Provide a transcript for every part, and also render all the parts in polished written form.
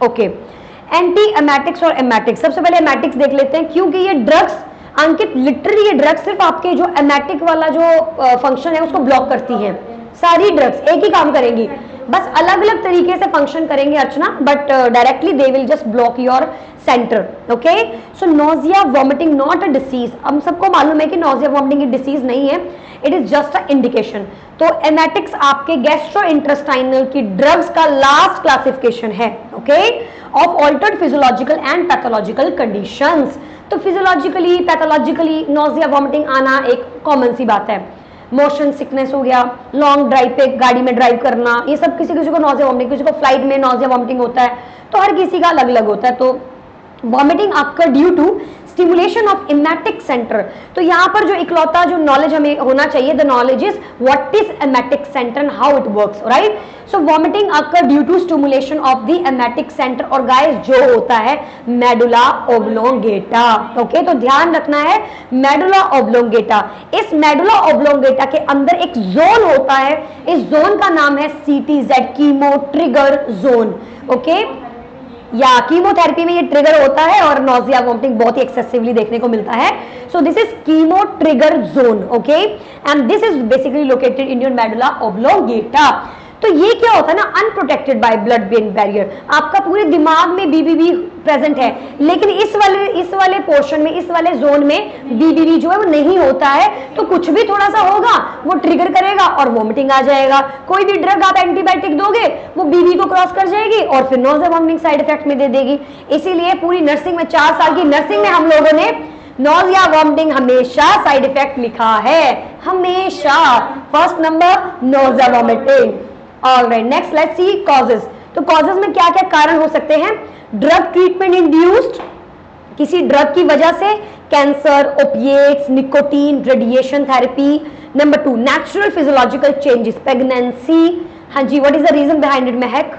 Okay, anti emetics और emetics. सबसे पहले एमेटिक्स देख लेते हैं, क्योंकि ये ड्रग्स अंकित लिटरली ये ड्रग्स सिर्फ आपके जो एमेटिक वाला जो फंक्शन है उसको ब्लॉक करती हैं। सारी ड्रग्स एक ही काम करेंगी, बस अलग अलग तरीके से फंक्शन करेंगे Archana, but directly they will just block your centre. Okay, so nausea vomiting not a disease. हम सबको मालूम है कि नोजिया वॉमिटिंग एक डिसीज नहीं है, it is just a indication. तो एमेटिक्स आपके गैस्ट्रोइंटेस्टाइनल की ड्रग्स का लास्ट क्लासिफिकेशन है, okay, of altered physiological and pathological conditions. तो फिजियोलॉजिकली पैथोलॉजिकली नोजिया वॉमिटिंग आना एक कॉमन सी बात है। मोशन सिकनेस हो गया, लॉन्ग ड्राइव पे गाड़ी में ड्राइव करना, ये सब किसी किसी को नोजिया वॉमिटिंग, किसी को फ्लाइट में नोजिया वॉमिटिंग होता है, तो हर किसी का अलग अलग होता है। तो vomiting occur due to stimulation of emetic centre. तो यहाँ पर जो इकलौता जो नॉलेज हमें होना चाहिए, the knowledge is what is emetic centre and how it works, right. So vomiting occur due to stimulation of the emetic centre, और गाइस जो होता है मेडुला ओब्लोंगेटा। ओके, तो ध्यान रखना है मेडुला ओब्लोंगेटा। इस मेडुला ओब्लोंगेटा के अंदर एक जोन होता है, इस जोन का नाम है CTZ, chemo trigger zone. Okay, या कीमोथेरेपी में ये ट्रिगर होता है और नोजिया वॉमिटिंग बहुत ही एक्सेसिवली देखने को मिलता है। So this is chemo trigger zone, okay, and this is basically located in your medulla oblongata. तो ये क्या होता है ना, unprotected by blood brain barrier, आपका पूरे दिमाग में BBB प्रेजेंट है, लेकिन इस वाले पोर्शन में, इस वाले जोन में BBB जो है वो नहीं होता है, तो कुछ भी थोड़ा सा होगा वो ट्रिगर करेगा और वॉमिटिंग आ जाएगा। कोई भी ड्रग आप एंटीबायोटिक दोगे वो BBB को क्रॉस कर जाएगी और फिर नोजिया वॉमिटिंग साइड इफेक्ट में दे देगी। इसीलिए पूरी नर्सिंग में, 4 साल की नर्सिंग में हम लोगों ने नोजिया वॉमिटिंग हमेशा साइड इफेक्ट लिखा है, हमेशा first number nausea vomiting. Alright, next let's see causes. तो कॉजेस में क्या क्या कारण हो सकते हैं? ड्रग ट्रीटमेंट इंड्यूस्ड, किसी ड्रग की वजह से, cancer, opiates, nicotine, radiation therapy. Number 2 natural physiological changes, pregnancy. हाँ जी, what is the reason behind it Mahak?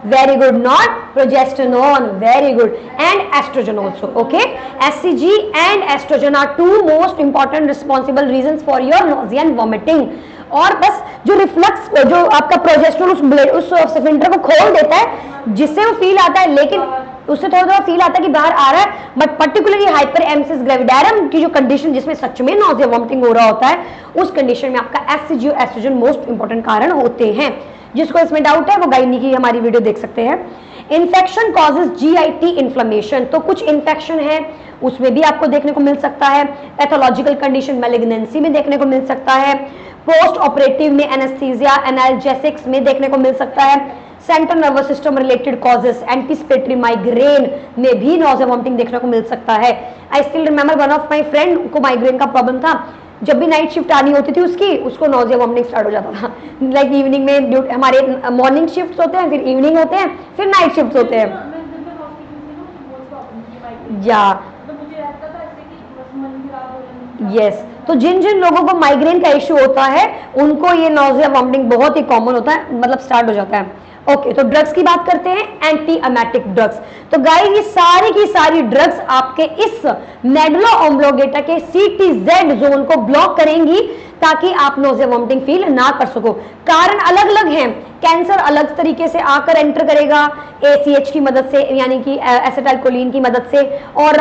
Very good, not progesterone, very good, and estrogen also, okay. HCG and estrogen are 2 most important responsible reasons for your nausea and vomiting. और बस जो reflux, जो आपका progesterone उस sphincter को खोल देता है जिससे वो फील आता है, लेकिन उससे थोड़ा थोड़ा फील आता है कि बाहर आ रहा है, बट पर्टिकुलरली हाइपरेमेसिस ग्रेविडारम की जो कंडीशन जिसमें सच में नोजिया वॉमिटिंग हो रहा होता है, उस कंडीशन में आपका HCG और एस्ट्रोजन मोस्ट इंपॉर्टेंट कारण होते हैं। जिसको इसमें डाउट है वो गायनी की हमारी वीडियो देख सकते हैं। इन्फेक्शन कॉजेज GIT इन्फ्लेमेशन, तो कुछ इन्फेक्शन है उसमें भी आपको देखने को मिल सकता है। पैथोलॉजिकल कंडीशन मैलिग्नेंसी में देखने को मिल सकता है। पोस्ट ऑपरेटिव में एनेस्थीसिया, एनाल्जेसिक्स में देखने को मिल सकता है। Central nervous system related causes, anticipatory migraine में भी नोजिया वॉमिटिंग देखने को मिल सकता है। I still remember one of my friend को माइग्रेन का प्रॉब्लम था, जब भी नाइट शिफ्ट आनी होती थी उसकी, उसको नोजिया वॉमिटिंग स्टार्ट हो जाता था। लाइक इवनिंग में हमारे मॉर्निंग शिफ्ट होते हैं, फिर इवनिंग होते हैं, फिर नाइट शिफ्ट होते हैं। या यस, तो जिन जिन लोगों को माइग्रेन का इश्यू होता है उनको ये नोजिया वॉमिटिंग बहुत ही कॉमन होता है, मतलब स्टार्ट हो जाता है। ओके, तो ड्रग्स की बात करते हैं, एंटी एमेटिक ड्रग्स। तो गाइस ये सारी की सारी ड्रग्स आपके इस मेडुला ओब्लोंगेटा के CTZ जोन को ब्लॉक करेंगी ताकि आप नोजिया वॉमिटिंग फील ना कर सको। कारण अलग अलग हैं, कैंसर अलग तरीके से आकर एंटर करेगा ACH की मदद से, यानी कि एसिटाइलकोलिन की मदद से, और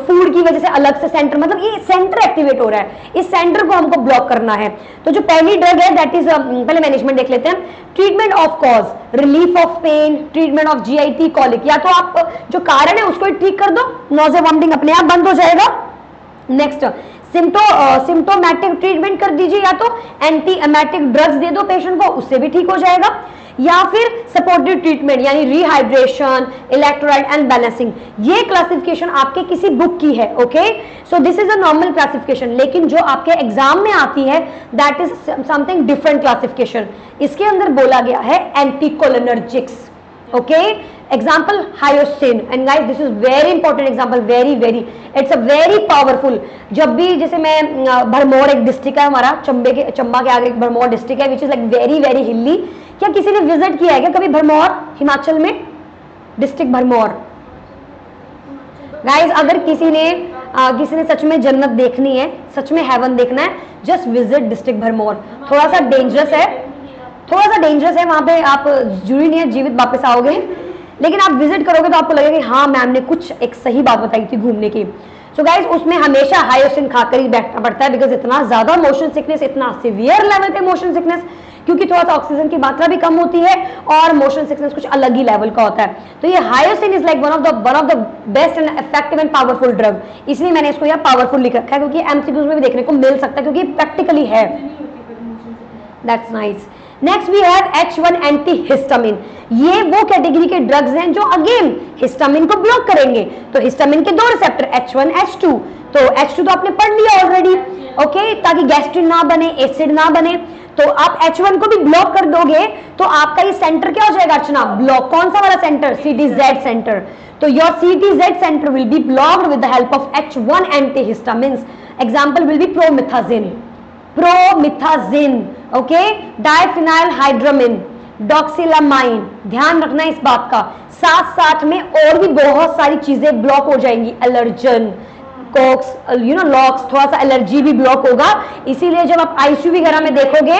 फूड की वजह से अलग से सेंटर, मतलब ये सेंटर एक्टिवेट हो रहा है, इस सेंटर को हमको ब्लॉक करना है। तो जो पहली ड्रग है दैट इज, पहले मैनेजमेंट देख लेते हैं। Treatment of cause, relief of pain, treatment of GIT colic, या तो आप जो कारण है उसको ही ठीक कर दो, नोजिया वॉमिटिंग अपने आप बंद हो जाएगा। नेक्स्ट सिम्टोमैटिक ट्रीटमेंट कर दीजिए, या तो एंटी एमेटिक ड्रग्स दे दो पेशेंट को, उससे भी ठीक हो जाएगा, या फिर सपोर्टिव ट्रीटमेंट यानी रिहाइड्रेशन, इलेक्ट्रोलाइट एंड बैलेंसिंग। ये क्लासिफिकेशन आपके किसी बुक की है, okay. So this is a normal classification, लेकिन जो आपके एग्जाम में आती है that is something different classification. इसके अंदर बोला गया है anticholinergics, okay. Example hyoscine, and guys this is very important example, very very, it's a very powerful. जब भी जैसे मैं भरमौर एक डिस्ट्रिक्ट है हमारा, चंबा के आगे एक भरमौर डिस्ट्रिक्ट है which is like very very हिली। क्या किसी ने विजिट किया है क्या कभी भरमौर, हिमाचल में डिस्ट्रिक्ट भरमौर? गाइस अगर किसी ने सच में जन्नत देखनी है, सच में हेवन देखना है, जस्ट विजिट डिस्ट्रिक्ट भरमौर। थोड़ा सा डेंजरस है, थोड़ा सा डेंजरस है, वहां पे आप जरूरी नहीं है जीवित वापस आओगे, लेकिन आप विजिट करोगे तो आपको लगेगा कि हाँ मैम ने कुछ एक सही बात बताई थी घूमने की। सो गाइज उसमें हमेशा हायोसिन खाकर ही बैठना पड़ता है, बिकॉज इतना ज्यादा मोशन सिकनेस, इतना सिवियर लेवल पे मोशन सिकनेस, क्योंकि थोड़ा सा ऑक्सीजन की मात्रा भी कम होती है और मोशन सिकनेस कुछ अलग ही लेवल का होता है। तो ये hyoscine is like one of the best and effective and powerful drug, इसलिए मैंने इसको यहाँ पावरफुल लिख रखा है, क्योंकि एमसीक्यूज में भी देखने को मिल सकता है, क्योंकि प्रैक्टिकली है। That's nice. Next we have H1 antihistamine. ये वो कैटेगरी के ड्रग्स हैं जो अगेन हिस्टामिन को ब्लॉक करेंगे। तो हिस्टामिन के दो रिसेप्टर H1 H2, तो H2 तो आपने पढ़ लिया ऑलरेडी, ओके, ताकि गैस्ट्रिन ना बने, एसिड ना बने। तो आप H1 को भी ब्लॉक कर दोगे तो आपका ये सेंटर क्या हो जाएगा अर्चना, ब्लॉक। कौन सा वाला सेंटर, CTZ सेंटर। तो your CTZ centre will be blocked with the help of H1 antihistamines. Example will be promethazine, okay, diphenhydramine, doxylamine. ध्यान रखना इस बात का। साथ साथ में और भी बहुत सारी चीजें ब्लॉक हो जाएंगी, एलर्जन, कोक्स, लॉक्स, थोड़ा सा एलर्जी भी ब्लॉक होगा। इसीलिए जब आप आईसीयू वगैरह में देखोगे,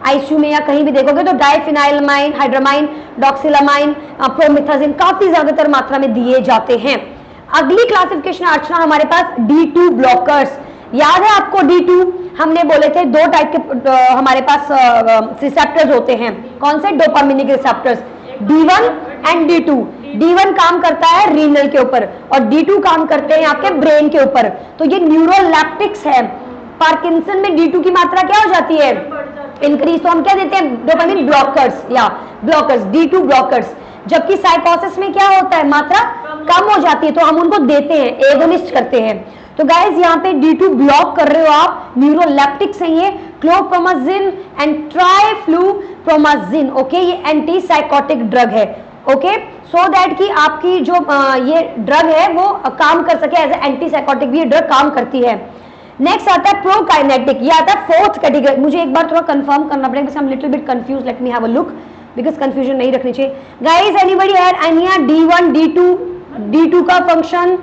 आईसीयू में या कहीं भी देखोगे तो डाइफिनाइलमाइन हाइड्रामाइन, डॉक्सिलामाइन, प्रोमिथाजिन काफी ज्यादातर मात्रा में दिए जाते हैं। अगली क्लासिफिकेशन अर्चना हमारे पास D2 ब्लॉकर्स। याद है आपको D2, हमने बोले थे दो टाइप के हमारे पास रिसेप्टर्स होते हैं। कौन से, डोपामिनिक receptors, D1 and D2। D1 काम करता है रीनल के ऊपर और D2 काम करते हैं आपके ब्रेन के ऊपर। तो ये न्यूरोलैप्टिक्स है। पार्किंसन में D2 की मात्रा क्या हो जाती है, इंक्रीज। तो हम क्या देते हैं, डोपामिन ब्लॉकर्स या ब्लॉकर्स, D2 ब्लॉकर्स। जबकि साइकोसिस में क्या होता है, मात्रा कम हो जाती है, तो हम उनको देते हैं, एगोनिस्ट करते हैं। तो गाइज यहाँ पे D2 ब्लॉक कर रहे हो आप, न्यूरोलैप्टिक्स है ये, क्लोप्रोमाजिन एंड ट्राइफ्लूप्रोमाजिन। ओके, ये एंटी साइकोटिक ड्रग है। ओके, सो दैट कि आपकी जो ये ड्रग है वो काम कर सके एज ए एंटी साइकोटिक भी ये ड्रग काम करती है। नेक्स्ट आता है प्रोकाइनेटिक, ये आता है फोर्थ कैटेगरी। मुझे एक बार थोड़ा कंफर्म करना पड़ेगा, I am little bit confuse, let me have a look, because confusion नहीं रखनी चाहिए। Guys anybody had any D1 D2 का function?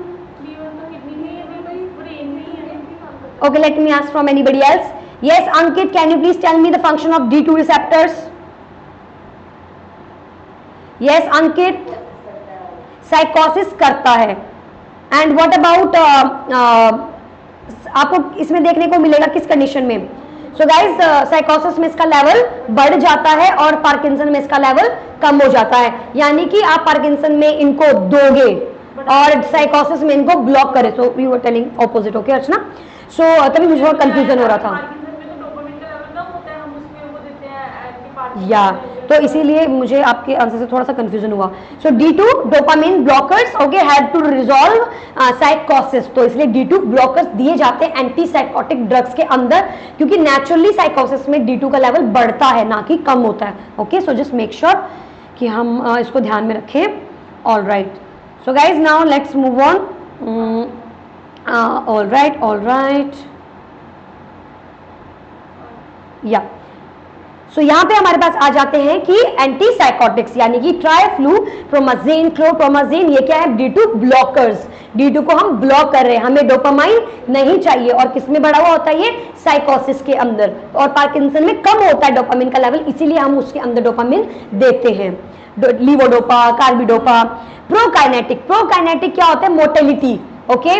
Okay, let me ask from anybody else. Yes, Ankit, can you please tell me the function of D2 receptors? Yes, Ankit, psychosis करता है. And what about आपको इसमें देखने को मिलेगा किस condition में? So guys, साइकोसिस में इसका लेवल बढ़ जाता है और पार्किंसन में इसका लेवल कम हो जाता है। यानी कि आप पार्किंसन में इनको दोगे और साइकोसिस में इनको ब्लॉक करे। So we were telling opposite. Okay Archana, so तभी मुझे थोड़ा कंफ्यूजन हो रहा था या, तो इसीलिए मुझे आपके आंसर से थोड़ा सा कंफ्यूजन हुआ। So D2 dopamine blockers, okay, had to resolve साइकोसिस। तो इसलिए D2 ब्लॉकर्स दिए जाते हैं एंटी साइकोटिक ड्रग्स के अंदर, क्योंकि नेचुरली साइकोसिस में D2 का लेवल बढ़ता है, ना कि कम होता है। Okay, so just make sure कि हम इसको ध्यान में रखें। All right, so guys now let's move on. All right या, सो यहाँ पे हमारे पास आ जाते हैं कि एंटी साइकोटिक्स, यानी कि ट्राइफ्लूप्रोमाजिन, क्लोप्रोमाजिन, ये क्या है, D2 ब्लॉकर्स। D2 को हम ब्लॉक कर रहे हैं, हमें डोपामाइन नहीं चाहिए। और किसमें बढ़ा हुआ होता है ये, साइकोसिस के अंदर। और पार्किंसन में कम होता है डोपामिन का लेवल, इसीलिए हम उसके अंदर डोपामिन देते हैं, लीवोडोपा, कार्बिडोपा। प्रोकाइनेटिक क्या होता है, मोटिलिटी। ओके,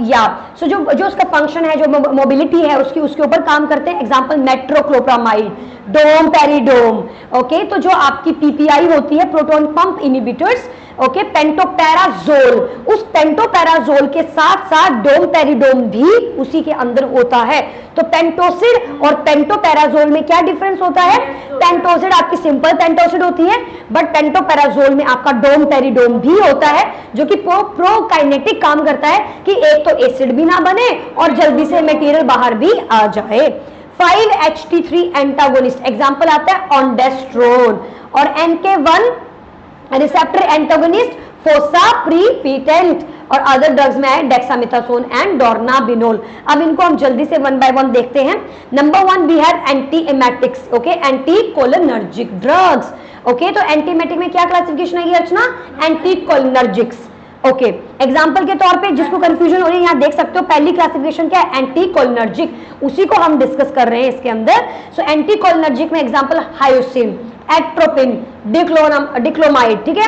या सो जो उसका फंक्शन है, जो मोबिलिटी है उसके ऊपर काम करते हैं। एग्जांपल मेट्रोक्लोप्रामाइड, डोम पेरिडोम। ओके, तो जो आपकी PPI होती है, प्रोटॉन पंप इनहिबिटर्स, ओके, पेंटोपैराजोल, उस पेंटोपैराजोल के साथ साथ डोम पेरिडोम भी उसी के अंदर होता है। तो पेंटोसिड और पेंटोपैराजोल में क्या डिफरेंस होता है, पेंटोसिड आपकी सिंपल पेंटोसिड होती है, बट पेंटोपैराजोल में आपका डोम पेरिडोम भी होता है, जो कि प्रोकाइनेटिक काम करता है कि एक तो एसिड भी ना बने और जल्दी से मटेरियल बाहर भी आ जाए। 5-HT3 एंटागोनिस्ट, एग्जांपल आता है ऑन्डेस्ट्रोन, और NK1 रिसेप्टर एंटागोनिस्ट फोसाप्रीपिटेंट, और अदर ड्रग्स में है डेक्सामेथासोन एंड डोर्नाबिनोल। अब इनको हम जल्दी से वन बाय वन देखते हैं। Number 1 we have anti emetics, okay, anticholinergic drugs. Okay, तो एंटीमेटिक में क्या क्लासिफिकेशन है अर्चना, एंटीकोलिनर्जिक्स। ओके, एग्जाम्पल के तौर पे जिसको कंफ्यूजन हो रही है यहाँ देख सकते हो, पहली क्लासिफिकेशन क्या है, एंटीकोलिनर्जिक, उसी को हम डिस्कस कर रहे हैं इसके अंदर। सो एंटीकोलिनर्जिक में एग्जाम्पल हायोसिन, एट्रोपिन, डिक्लोमाइड, ठीक है,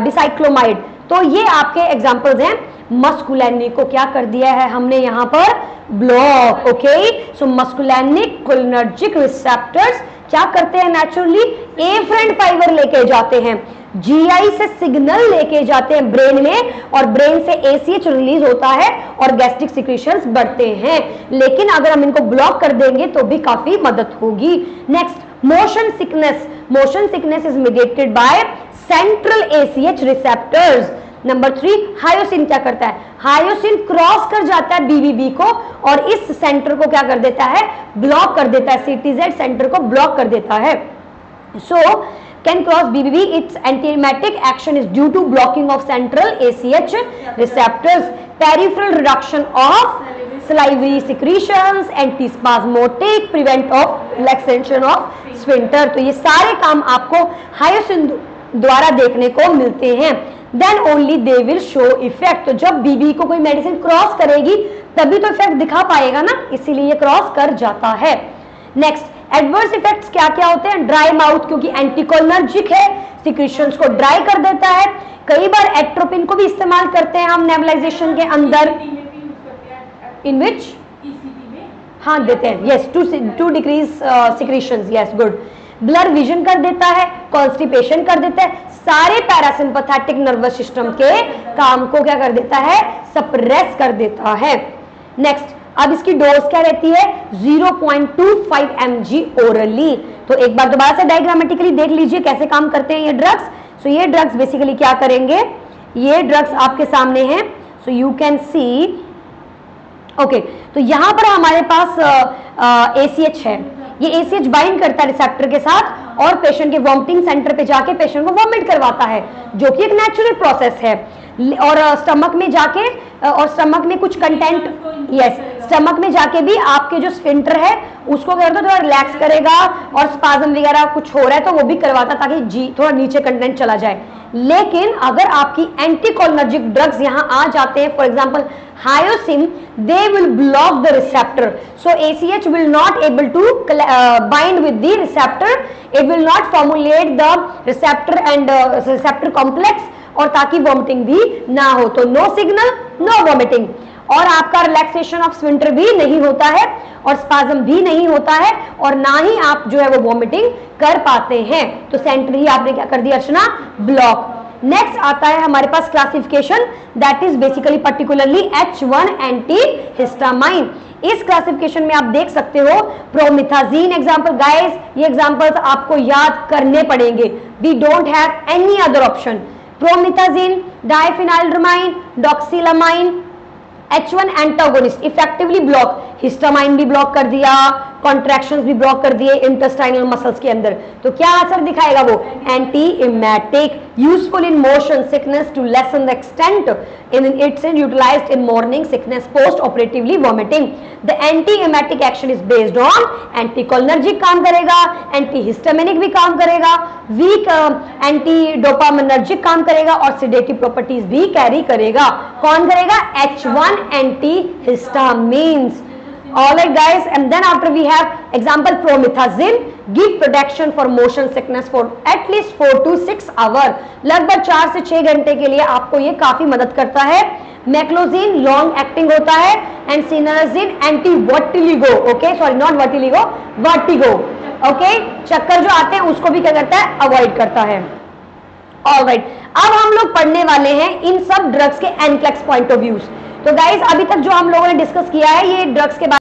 डिसाइक्लोमाइड। तो ये आपके एग्जांपल्स हैं। मस्कुलिनिक को क्या कर दिया है हमने यहाँ पर, ब्लॉक। ओके, सो मस्कुलिनिक कोलिनर्जिक रिसेप्टर्स क्या करते हैं, नेचुरली एफरेंट फाइबर लेके जाते हैं, जीआई से सिग्नल लेके जाते हैं ब्रेन में, और ब्रेन से एसीएच रिलीज होता है और गैस्ट्रिक सिक्रीशंस बढ़ते हैं। लेकिन अगर हम इनको ब्लॉक कर देंगे तो भी काफी मदद होगी। Next, motion sickness. Motion sickness is mediated by central ACH receptors. Number 3, hyoscine क्या करता है, हायोसिन क्रॉस कर जाता है बीबीबी को और इस सेंटर को क्या कर देता है, ब्लॉक कर देता है, सीटीजेड सेंटर को ब्लॉक कर देता है। सो can cross BBB, its antiemetic action is due to blocking of central ACH receptors, peripheral reduction of salivary secretions, antispasmodic, prevent of relaxation of sphincter। तो ये सारे काम आपको हायोसिन द्वारा देखने को मिलते हैं। Then only they will show effect. तो जब बीबी को कोई मेडिसिन क्रॉस करेगी तभी तो इफेक्ट दिखा पाएगा ना, इसीलिए ये क्रॉस कर जाता है। नेक्स्ट, एडवर्स इफेक्ट्स क्या क्या होते हैं, ड्राई माउथ, क्योंकि एंटीकोलिनर्जिक है, सिक्रीशंस को ड्राई कर देता है। कई बार एट्रोपिन को भी इस्तेमाल करते हैं हम नेबुलाइजेशन के अंदर, इन विच हाँ देते हैं, yes, to decrease secretions, yes, good. Blur vision कर देता है, कॉन्स्टिपेशन कर देता है, सारे पैरासिम्पैथेटिक नर्वस सिस्टम के काम को क्या कर देता है, सप्रेस कर देता है। नेक्स्ट, अब इसकी डोज क्या रहती है, 0.25 mg ओरली। तो एक बार दोबारा से डायग्रामेटिकली देख लीजिए कैसे काम करते हैं ये ड्रग्स। सो ये ड्रग्स बेसिकली क्या करेंगे, ये ड्रग्स आपके सामने हैं, so you can see. Okay, तो यहां पर हमारे पास ACH है, ये ACH बाइंड करता है रिसेप्टर के साथ और पेशेंट के वॉमिटिंग सेंटर पे जाके पेशेंट को वॉमिट करवाता है, जो कि एक नेचुरल प्रोसेस है। और स्टमक में जाके और स्टमक में कुछ कंटेंट, यस, स्टमक में जाके भी आपके जो स्फिंक्टर है उसको क्या करता है, थोड़ा रिलैक्स करेगा, और स्पाज्म वगैरह कुछ हो रहा है तो वो भी करवाता ताकि जी थोड़ा नीचे कंटेंट चला जाए। लेकिन अगर आपकी एंटीकोलिनर्जिक ड्रग्स यहाँ आ जाते हैं, for example hyoscine, they will block the receptor, so ACH will not able to bind with the receptor, it will not formulate the receptor and receptor complex, और ताकि वॉमिटिंग भी ना हो। तो नो सिग्नल, नो वॉमिटिंग, और आपका relaxation of sphincter भी नहीं होता है और स्पाज्म भी नहीं होता है, और ना ही आप जो है वो वॉमिटिंग कर पाते हैं। तो सेंटर ही आपने क्या कर दिया अर्चना, ब्लॉक। नेक्स्ट आता है हमारे पास classification, that is basically particularly H1 antihistamine. इस क्लासिफिकेशन में आप देख सकते हो प्रोमिथाजीन एग्जांपल, गाइस ये एग्जांपल्स आपको याद करने पड़ेंगे, we don't have any other option. Promethazine, diphenhydramine, doxylamine, H1 antagonist effectively block, histamine भी ब्लॉक कर दिया, कॉन्ट्रैक्शंस भी ब्लॉक कर दिए इंटेस्टाइनल मसल्स के अंदर, तो क्या असर दिखाएगा वो, anti emetic, useful in motion sickness to lessen the extent in its utilized in morning sickness post operatively vomiting. The anti emetic action is based on anticholinergic काम करेगा, एंटी हिस्टामिनिक भी काम करेगा, वीक एंटी डोपामिनर्जिक काम करेगा, और sedative properties भी carry करेगा। कौन करेगा, H1 antihistamines। All right guys, and then after we have example promethazine give protection for motion sickness for at least 4 to 6 hours, लगभग 4 से 6 घंटे के लिए आपको ये काफी मदद करता है। मैक्लोजीन लॉन्ग एक्टिंग होता है, and cinnarizine anti vertiligo, okay sorry not vertiligo, vertigo, okay, चक्कर जो आते हैं उसको भी क्या करता है, अवॉइड करता है। ऑलराइट, अब हम लोग पढ़ने वाले हैं इन सब ड्रग्स के एनफ्लेक्स पॉइंट ऑफ व्यूज। तो गाइज अभी तक जो हम लोगों ने डिस्कस किया है ये ड्रग्स के बारे